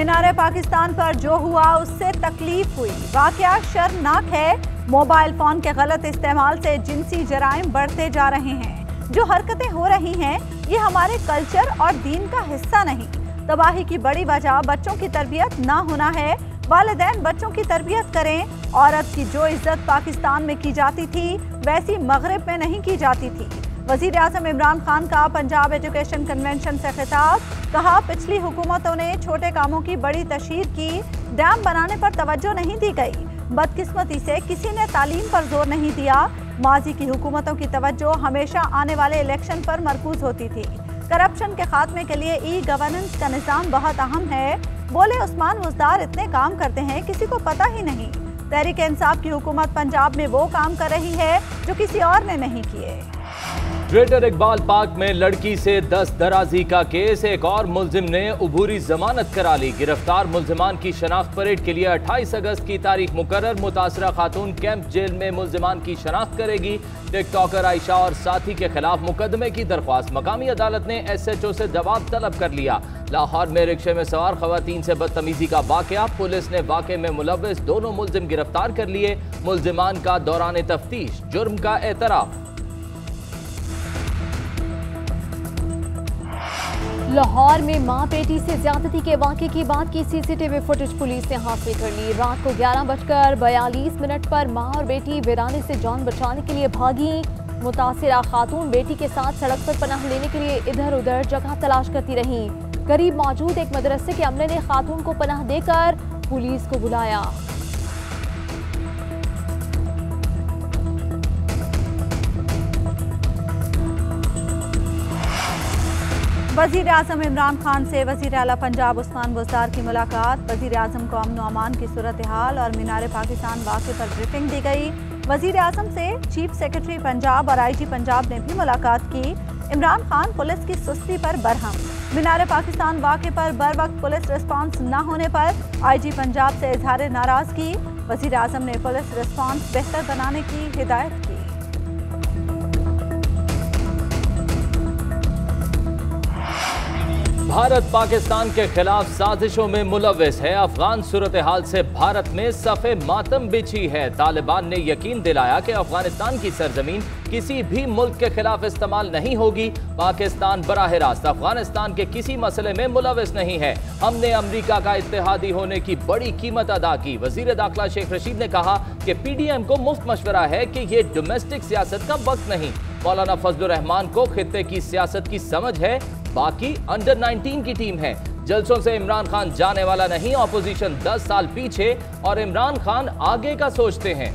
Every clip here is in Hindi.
मीनारे पाकिस्तान पर जो हुआ उससे तकलीफ हुई। वाकया शर्मनाक है। मोबाइल फोन के गलत इस्तेमाल से जिनसी जराइम बढ़ते जा रहे हैं। जो हरकतें हो रही हैं ये हमारे कल्चर और दीन का हिस्सा नहीं। तबाही की बड़ी वजह बच्चों की तरबियत ना होना है। वालिदैन बच्चों की तरबियत करें। औरत की जो इज्जत पाकिस्तान में की जाती थी वैसी मगरिब में नहीं की जाती थी। वजीर आज़म इमरान खान का पंजाब एजुकेशन कन्वेंशन से खिताब। कहा पिछली हुकूमतों ने छोटे कामों की बड़ी तशहीर की। डैम बनाने पर तवज्जो नहीं दी गई। बदकिस्मती से किसी ने तालीम पर जोर नहीं दिया। माजी की हुकूमतों की तवज्जो हमेशा आने वाले इलेक्शन पर मरकूज होती थी। करप्शन के खात्मे के लिए ई गवर्नेंस का निज़ाम बहुत अहम है। बोले उस्मान मुज़दार इतने काम करते हैं किसी को पता ही नहीं। तहरीक इंसाफ की हुकूमत पंजाब में वो काम कर रही है जो किसी और ने नहीं किए। ग्रेटर इकबाल पार्क में लड़की से दस्त दराजी का केस। एक और मुल्जिम ने अबूरी जमानत करा ली। गिरफ्तार मुल्जिमान की शनाख्त परेड के लिए 28 अगस्त की तारीख मुकर्रर। मुतासरा खातून कैंप जेल में मुल्जिमान की शनाख्त करेगी। टिकटॉकर आयशा और साथी के खिलाफ मुकदमे की दरख्वास्त। मकामी अदालत ने SHO से जवाब तलब कर लिया। लाहौर में रिक्शे में सवार खवातीन से बदतमीजी का वाकया। पुलिस ने वाकये में मुलव्विस दोनों मुल्जिम गिरफ्तार कर लिए। मुल्जिमान का दौरान तफ्तीश जुर्म का एतराफ। लाहौर में मां बेटी से ज्यादती के वाकये की बात की CCTV फुटेज पुलिस ने हासिल कर ली। रात को 11:42 पर मां और बेटी वीराने से जान बचाने के लिए भागी। मुतासिरा खातून बेटी के साथ सड़क पर पनाह लेने के लिए इधर उधर जगह तलाश करती रही। करीब मौजूद एक मदरसे के अमले ने खातून को पनाह देकर पुलिस को बुलाया। वजीर आज़म इमरान खान से वजीर आला पंजाब उस्मान मुज़दार की मुलाकात। वजीर आज़म को अमन व अमान की सूरत हाल और मीनारे पाकिस्तान वाक़े पर ब्रीफिंग दी गई। वजीर आज़म से चीफ सेक्रेटरी पंजाब और IG पंजाब ने भी मुलाकात की। इमरान खान पुलिस की सुस्ती पर बरहम। मीनारे पाकिस्तान वाक़े पर बर वक्त पुलिस रिस्पांस न होने पर IG पंजाब से इजहार नाराज़गी। वजीर आज़म ने पुलिस रिस्पांस बेहतर बनाने की हिदायत की। भारत पाकिस्तान के खिलाफ साजिशों में मुलव्विस है। अफगान सूरत हाल से भारत में सफ़े मातम बिछी है। तालिबान ने यकीन दिलाया कि अफगानिस्तान की सरजमीन किसी भी मुल्क के खिलाफ इस्तेमाल नहीं होगी। पाकिस्तान बराह रास्त अफगानिस्तान के किसी मसले में मुलव्विस नहीं है। हमने अमरीका का इत्तेहादी होने की बड़ी कीमत अदा की। वजीर दाखिला शेख रशीद ने कहा कि PDM को मुफ्त मशवरा है कि ये डोमेस्टिक सियासत का वक्त नहीं। मौलाना फजलुर रहमान को खित्ते की सियासत की समझ है। बाकी अंडर 19 की टीम है। जलसों से इमरान खान जाने वाला नहीं। ऑपोजिशन 10 साल पीछे और इमरान खान आगे का सोचते हैं।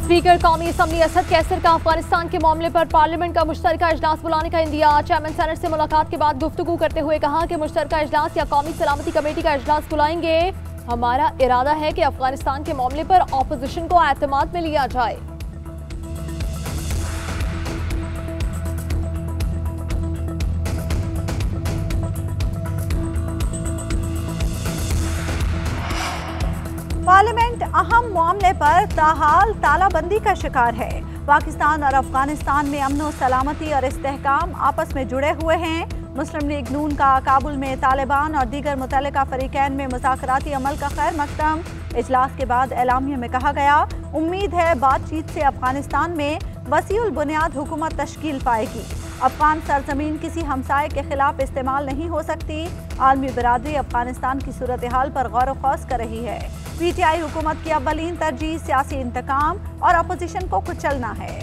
स्पीकर कौमी असम्बली असद कैसर का अफगानिस्तान के मामले पर पार्लियामेंट का मुश्तरका इजलास बुलाने का इंदिया। चेयरमैन सेनेट से मुलाकात के बाद गुफ्तगू करते हुए कहा कि मुश्तरका इजलास या कौमी सलामती कमेटी का इजलास बुलाएंगे। हमारा इरादा है कि अफगानिस्तान के मामले पर ऑपोजिशन को एतमाद में लिया जाए। पार्लियामेंट अहम मामले पर ताहाल तालाबंदी का शिकार है। पाकिस्तान और अफगानिस्तान में अमन सलामती और इस्तेहकाम आपस में जुड़े हुए हैं। मुस्लिम लीग नून का काबुल में तालिबान और दीगर मुतल्लिका फरीकैन में मुज़ाकराती अमल का खैर मकदम। इजलास के बाद एलामिया में कहा गया उम्मीद है बातचीत से अफगानिस्तान में वसीउल बुनियाद हुकूमत तश्कील पाएगी। अफगान सरजमीन किसी हमसाये के खिलाफ इस्तेमाल नहीं हो सकती। आलमी बिरादरी अफगानिस्तान की सूरत हाल पर गौर व खौस कर रही है। PTI हुकूमत की अव्वलीन तरजीह सियासी इंतकाम और अपोजिशन को कुचलना है।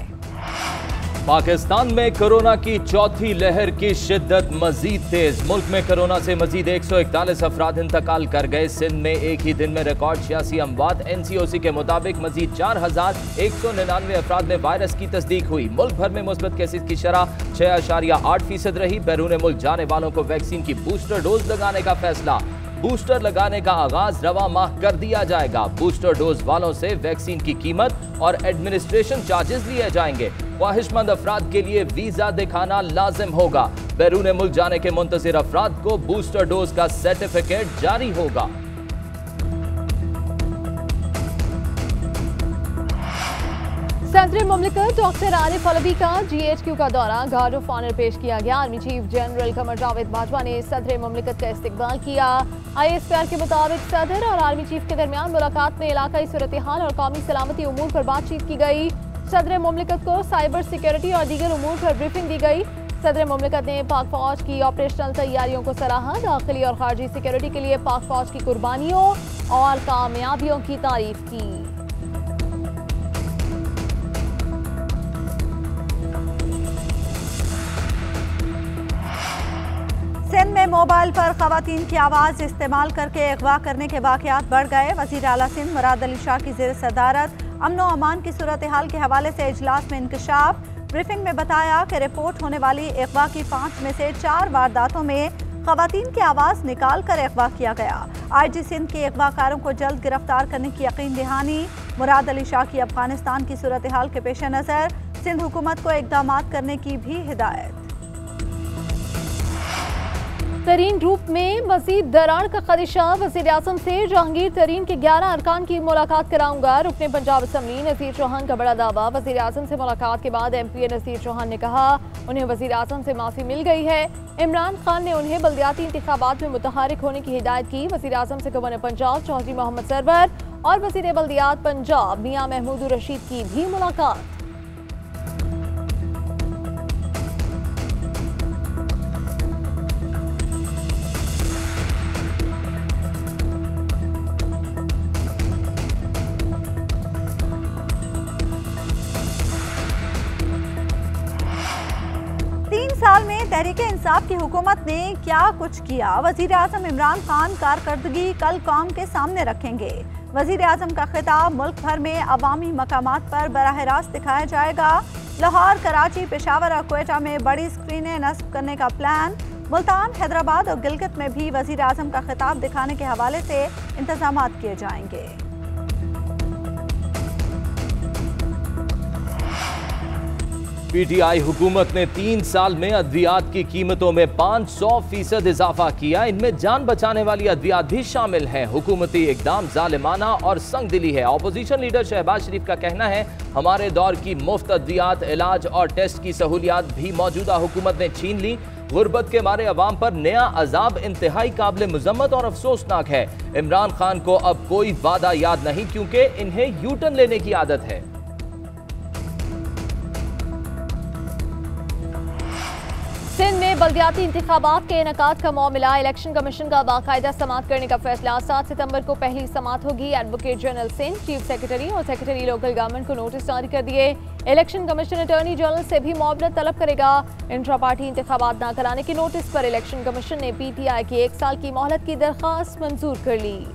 पाकिस्तान में कोरोना की चौथी लहर की शिद्दत मजीद तेज। मुल्क में कोरोना से मजीद 141 अफराद इंतकाल कर गए। सिंध में एक ही दिन में रिकॉर्ड 86 अमवात। NCOC के मुताबिक मजीद 4199 अफराद में वायरस की तस्दीक हुई। मुल्क भर में मुस्बत केसेस की शरह 6.8% रही। बैरून मुल्क जाने वालों को वैक्सीन की बूस्टर डोज लगाने का फैसला। बूस्टर लगाने का आगाज रवा माह कर दिया जाएगा। बूस्टर डोज वालों से वैक्सीन की कीमत और एडमिनिस्ट्रेशन चार्जेस लिए जाएंगे। ख्वाहिशमंद अफराद के लिए वीजा दिखाना लाजिम होगा। बैरून मुल्क जाने के मुंतजिर अफराद को बूस्टर डोज का सर्टिफिकेट जारी होगा। सदर मुमलिकत डॉक्टर आरिफ अलवी का GHQ का दौरा गार्ड ऑफ ऑनर पेश किया गया। Army chief general Qamar Javed Bajwa ने सदर मुमलिकत का इस्तकबाल किया। ISPR के मुताबिक सदर और आर्मी चीफ के दरमियान मुलाकात में इलाकाई सूरत हाल और कौमी सलामती उमूर पर बातचीत की गई। सदर मुमलिकत को साइबर सिक्योरिटी और दीगर उमूर पर ब्रीफिंग दी गई। सदर मुमलिकत ने पाक फौज की ऑपरेशनल तैयारियों को सराहा। दाखिली और खारजी सिक्योरिटी के लिए पाक फौज की कुर्बानियों और कामयाबियों की तारीफ की। सिंध में मोबाइल पर खवातीन की आवाज़ इस्तेमाल करके अगवा करने के वाक़यात बढ़ गए। वज़ीर आला सिंध मुराद अली शाह की ज़ेर सदारत अमन व अमान की सूरत हाल के हवाले से इजलास में इंकशाफ। ब्रीफिंग में बताया कि रिपोर्ट होने वाली अगवा की 5 में से 4 वारदातों में खवातीन की आवाज़ निकाल कर अगवा किया गया। IG सिंध के अगवाकारों को जल्द गिरफ्तार करने की यकीन दहानी। मुराद अली शाह की अफगानिस्तान की सूरत हाल के पेश नज़र सिंध हुकूमत को इक़दाम करने की भी हिदायत। तरीन ग्रुप में मजीद दरार का खदशा। वज़ीर आज़म से जहांगीर तरीन के 11 अरकान की मुलाकात कराऊंगा। रुकने पंजाब असम्बली नज़ीर चौहान का बड़ा दावा। वज़ीर आज़म से मुलाकात के बाद MP नज़ीर चौहान ने कहा उन्हें वज़ीर आज़म से माफ़ी मिल गई है। इमरान खान ने उन्हें बल्दियाती इंतखाबात में मुतहरिक होने की हिदायत की। वज़ीर आज़म से गवर्नर पंजाब चौधरी मोहम्मद सरवर और वज़ीर बल्दियात पंजाब मियां महमूद रशीद की भी मुलाकात। साल में तहरीके इंसाफ की हुकूमत ने क्या कुछ किया। वज़ीर आज़म इमरान खान कारकर्दगी कल कौम के सामने रखेंगे। वज़ीर आज़म का खिताब मुल्क भर में अवामी मकामात पर बराह रास्त दिखाया जाएगा। लाहौर, कराची, पेशावर और क्वेटा में बड़ी स्क्रीनें नस्ब करने का प्लान। मुल्तान, हैदराबाद और गिलगित में भी वज़ीर आज़म का खिताब दिखाने के हवाले से इंतजाम किए जाएंगे। PTI हुकूमत ने 3 साल में अद्वियात की कीमतों में 500% इजाफा किया। इनमें जान बचाने वाली अद्वियात भी शामिल हैं। हुकूमती इकदाम जालिमाना और संगदिली है। अपोजिशन लीडर शहबाज शरीफ का कहना है हमारे दौर की मुफ्त अद्वियात, इलाज और टेस्ट की सहूलियात भी मौजूदा हुकूमत ने छीन ली। गुर्बत के मारे अवाम पर नया अजाब इंतहाई काबिल मुजम्मत और अफसोसनाक है। इमरान खान को अब कोई वादा याद नहीं क्योंकि इन्हें यूटर्न लेने की आदत है। सिंध में बल्दियाती इंतखाबात के इनेकाद का मामला। इलेक्शन कमीशन का बाकायदा समाअत करने का फैसला। 7 सितंबर को पहली समाअत होगी। Advocate general Sindh, chief secretary और सेक्रेटरी लोकल गवर्नमेंट को नोटिस जारी कर दिए। इलेक्शन कमीशन अटॉर्नी जनरल से भी मुआवनत तलब करेगा। इंट्रा पार्टी इंतखाबात न कराने की नोटिस पर इलेक्शन कमीशन ने PTI की 1 साल की मोहलत की दरख्वास्त मंजूर कर ली।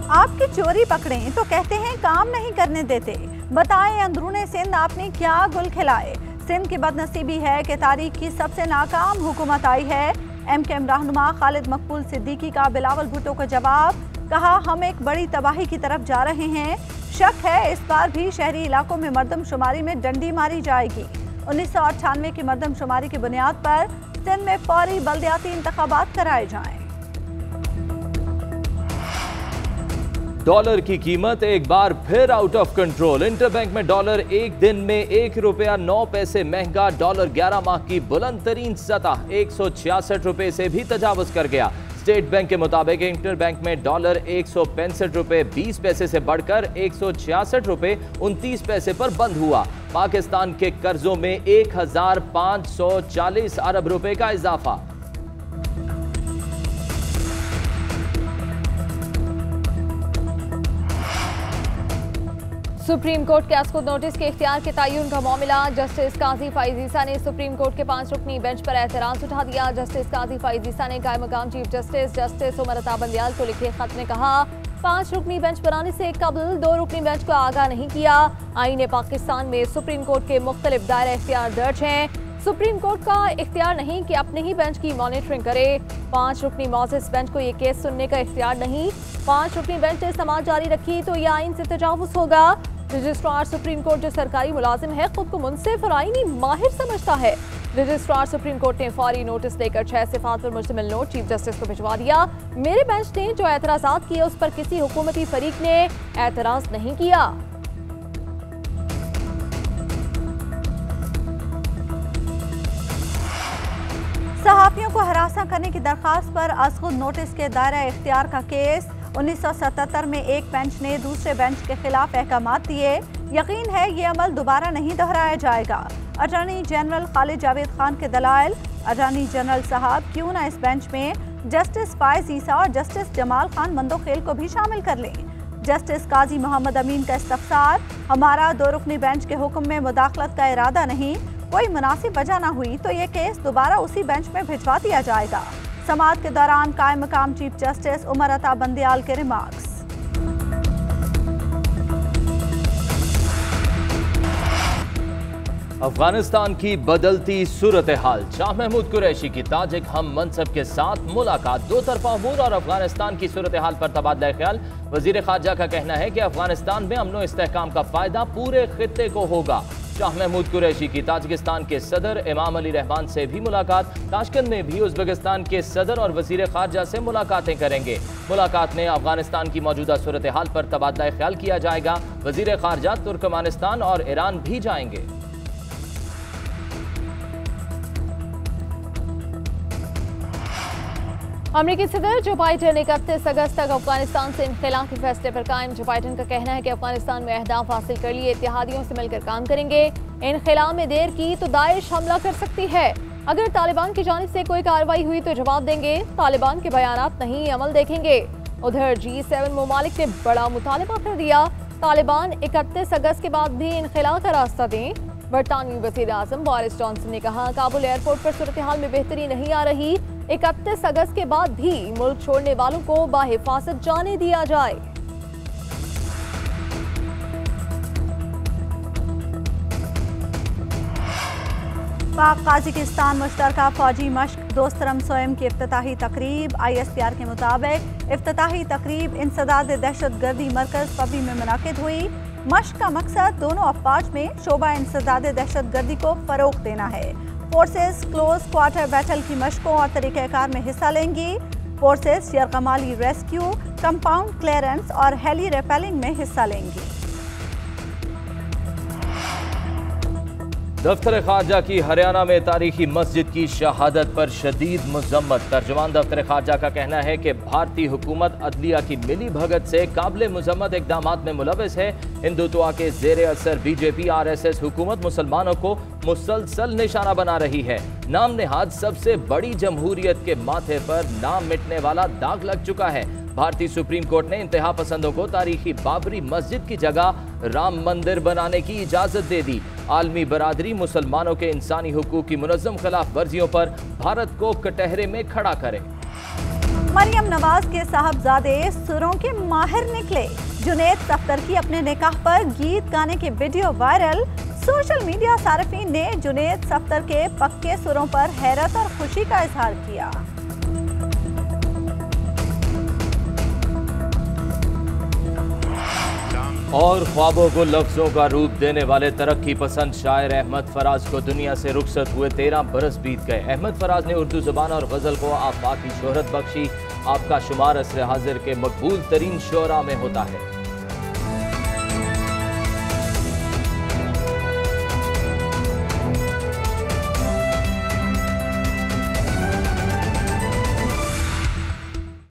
आपकी चोरी पकड़ें तो कहते हैं काम नहीं करने देते। बताएं अंदरूने सिंध आपने क्या गुल खिलाए। सिंध की बदनसीबी है कि तारीख की सबसे नाकाम हुकूमत आई है। MKM रहनुमा खालिद मकबूल सिद्दीकी का बिलावल भुट्टो को जवाब। कहा हम एक बड़ी तबाही की तरफ जा रहे हैं। शक है इस बार भी शहरी इलाकों में मर्दमशुमारी में डंडी मारी जाएगी। 1998 की मर्दमशुमारी की बुनियाद पर सिंध में फौरी बल्दियाती इंतखाबात कराए जाएं। डॉलर की कीमत एक बार फिर आउट ऑफ कंट्रोल। इंटरबैंक में डॉलर एक दिन में ₹1.09 महंगा। डॉलर 11 माह की बुलंद तरीन सतह 166 रुपए से भी तजावुज कर गया। स्टेट बैंक के मुताबिक इंटरबैंक में डॉलर ₹165.20 से बढ़कर ₹166.29 पर बंद हुआ। पाकिस्तान के कर्जों में 1540 अरब रुपए का इजाफा। सुप्रीम कोर्ट के अस्कुद नोटिस के इख्तियार के तयन का मामला। जस्टिस काजी फाइज ईसा ने सुप्रीम कोर्ट के 5 रुकनी बेंच पर एतराज उठा दिया। जस्टिस काजी फाइज ईसा ने कायम मकाम चीफ जस्टिस उमर अता बंदियाल को लिखे खत में कहा 5 रुकनी बेंच बनाने से कबल 2 रुकनी बेंच को आगाह नहीं किया। आईन पाकिस्तान में सुप्रीम कोर्ट के मुख्तलिफ दायरा इख्तियार दर्ज हैं। सुप्रीम कोर्ट का इख्तियार नहीं कि अपने ही बेंच की मॉनिटरिंग करे। 5 रुकनी मौजिस बेंच को ये केस सुनने का इख्तियार नहीं। 5 रुकनी बेंच ने समाअत जारी रखी तो यह आइन से तजावुज होगा। रजिस्ट्रार सुप्रीम कोर्ट जो सरकारी मुलाजिम है खुद को मुंसिफ और आईनी माहिर समझता है। रजिस्ट्रार सुप्रीम कोर्ट ने फौरी नोटिस लेकर 6 सिफात पर मुश्तमिल नोट चीफ जस्टिस को भिजवा दिया। मेरे बेंच ने जो एतराजात किए उस पर किसी हुकूमती फरीक ने एतराज नहीं किया। सहाफियों को हरासा करने की दरखास्त पर असगुद नोटिस के दायरा इख्तियार का केस। 1977 में एक बेंच ने दूसरे बेंच के खिलाफ अहकामात दिए। यकीन है ये अमल दोबारा नहीं दोहराया जाएगा। अटॉर्नी जनरल खालिद जावेद खान के दलाइल। अटॉर्नी जनरल साहब क्यों ना इस बेंच में जस्टिस फायज ईसा और जस्टिस जमाल खान मंदोखेल को भी शामिल कर लें। जस्टिस काजी मोहम्मद अमीन का इस्तफसार। हमारा 2 रुकनी बेंच के हुक्म में मुदाखलत का इरादा नहीं, कोई मुनासिब वजह न हुई तो ये केस दोबारा उसी बेंच में भिजवा दिया जाएगा। समाअत के दौरान कायम मकाम चीफ जस्टिस उमर अता बंदियाल के रिमार्क्स। अफगानिस्तान की बदलती सूरत हाल। शाह महमूद कुरैशी की ताजिक हम मनसब के साथ मुलाकात। 2 तरफा अमूर और अफगानिस्तान की सूरत हाल पर तबादला ख्याल। वजीर खारजा का कहना है कि अफगानिस्तान में अमन व इस्तेहकाम का फायदा पूरे खित्ते को होगा। शाह महमूद कुरैशी की ताजिकिस्तान के सदर इमाम अली रहमान से भी मुलाकात। ताशकंद में भी उज़्बेकिस्तान के सदर और वजीर खारजा से मुलाकातें करेंगे। मुलाकात में अफगानिस्तान की मौजूदा सूरत हाल पर तबादला ख्याल किया जाएगा। वजीर खारजा तुर्कमानिस्तान और ईरान भी जाएंगे। अमेरिकी सदर जो बाइडेन 31 अगस्त तक अफगानिस्तान से इनखला के फैसले पर कायम। जो बाइडेन का कहना है कि अफगानिस्तान में अहदाफ हासिल कर लिए इत्तेहादियों से मिलकर काम करेंगे। इनखला में देर की तो दाइश हमला कर सकती है। अगर तालिबान की जानिब से कोई कार्रवाई हुई तो जवाब देंगे। तालिबान के बयानात नहीं, अमल देखेंगे। उधर G7 ममालिक ने बड़ा मुतालबा कर दिया। तालिबान 31 अगस्त के बाद भी इनखला का रास्ता दें। बरतानवी वज़ीर आज़म बोरिस जॉनसन ने कहा काबुल एयरपोर्ट पर सूरत हाल में बेहतरी नहीं आ रही। 31 अगस्त के बाद भी मुल्क छोड़ने वालों को बाहिफाजत जाने दिया जाए। पाक काज़ाकिस्तान मुश्तरका फौजी मश्क दोस्तरम सोयम की इफ्तिताही तकरीब। ISPR के मुताबिक इफ्तिताही तकरीब इंसदाद दहशत गर्दी मरकज पबी में मुनाकिद हुई। मश्क का मकसद दोनों अफवाज में शोबा इंसदाद दहशत गर्दी को फरोग देना है। फोर्सेस क्लोज क्वार्टर बैटल की मशकों और तरीक़ाकार में हिस्सा लेंगी। फोर्सेस यरगमाली रेस्क्यू, कंपाउंड क्लियरेंस और हेली रेपेलिंग में हिस्सा लेंगी। दफ्तर खारजा की हरियाणा में तारीखी मस्जिद की शहादत पर शदीद मजम्मत। तर्जुमान दफ्तर खारजा का कहना है कि भारतीय हुकूमत अदलिया की मिली भगत से काबिल मजम्मत इकदामात में मुलविस है। हिंदुत्व के जेर असर BJP RSS हुकूमत मुसलमानों को मुसलसल निशाना बना रही है। नाम नेहाद सबसे बड़ी जमहूरियत के माथे पर नाम मिटने वाला दाग लग चुका है। भारतीय सुप्रीम कोर्ट ने इंतहा पसंदों को तारीखी बाबरी मस्जिद की जगह राम मंदिर बनाने की इजाजत दे दी। आलमी बरादरी मुसलमानों के इंसानी हुकूक की मुनज़्ज़म खिलाफ वर्जियों पर भारत को कटहरे में खड़ा करे। मरियम नवाज के साहबजादे सुरों के माहिर निकले। जुनैद सफ्तर की अपने निकाह पर गीत गाने के वीडियो वायरल। सोशल मीडिया सार्फिन ने जुनैद सफ्तर के पक्के सुरों पर हैरत और खुशी का इजहार किया। और ख्वाबों को लफ्जों का रूप देने वाले तरक्की पसंद शायर अहमद फराज को दुनिया से रुखसत हुए 13 बरस बीत गए। अहमद फराज ने उर्दू ज़बान और गज़ल को आफाकी शोहरत बख्शी। आपका शुमार असर हाजिर के मकबूल तरीन शोरा में होता है।